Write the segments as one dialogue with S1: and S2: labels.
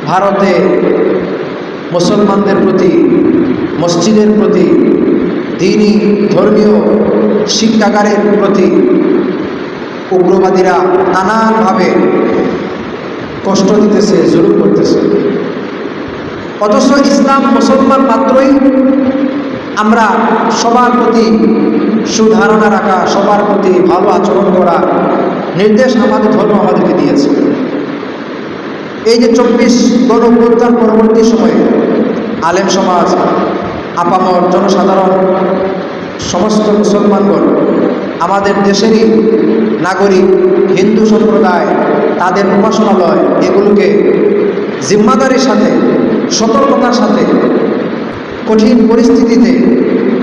S1: ভারতে মুসলমানদের প্রতি, মসজিদের প্রতি, দ্বীনি ধর্মীয় শিক্ষাগারের প্রতি উগ্রবাদীরা নানানভাবে কষ্ট দিতেছে, জুলুম করতেছে। অথচ ইসলাম মুসলমান মাত্রই আমরা সবার প্রতি সুধারণা রাখা, সবার প্রতি ভালো আচরণ করা নির্দেশ আমাদের ধর্ম আমাদেরকে দিয়েছে। এই যে 24 গণঅভ্যুত্থান পরবর্তী সময়ে আলেম সমাজ, আপামর জনসাধারণ, সমস্ত মুসলমানগণ, আমাদের দেশেরই নাগরিক, হিন্দু সম্প্রদায়, তাদের উপাসনালয়, এগুলোকে জিম্মাদারির সাথে, সতর্কতার সাথে, কঠিন পরিস্থিতিতে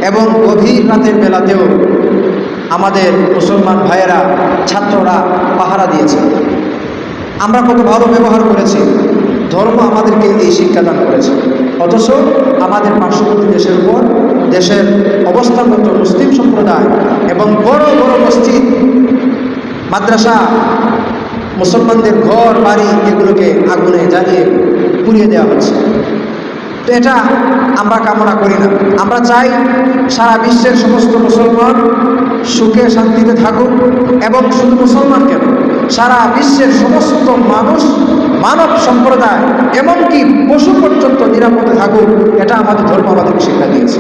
S1: এবং গভীর রাতের বেলাতেও আমাদের মুসলমান ভাইয়েরা, ছাত্ররা পাহারা দিয়েছে। আমরা কত ভালো ব্যবহার করেছি, ধর্ম আমাদেরকে এই শিক্ষাদান করেছে। অথচ আমাদের পার্শ্ববর্তী দেশের উপর দেশের অবস্থানগত মুসলিম সম্প্রদায় এবং বড় বড় মসজিদ, মাদ্রাসা, মুসলমানদের ঘর বাড়ি, এগুলোকে আগুনে জ্বালিয়ে পুড়িয়ে দেওয়া হচ্ছে। তো এটা আমরা কামনা করি না। আমরা চাই সারা বিশ্বের সমস্ত মুসলমান সুখে শান্তিতে থাকুক, এবং শুধু মুসলমান কেন, সারা বিশ্বের সমস্ত মানুষ, মানব সম্প্রদায়, এমনকি পশু পর্যন্ত নিরাপদে থাকুক। এটা আমাদের ধর্ম আমাদেরকে শিক্ষা দিয়েছে।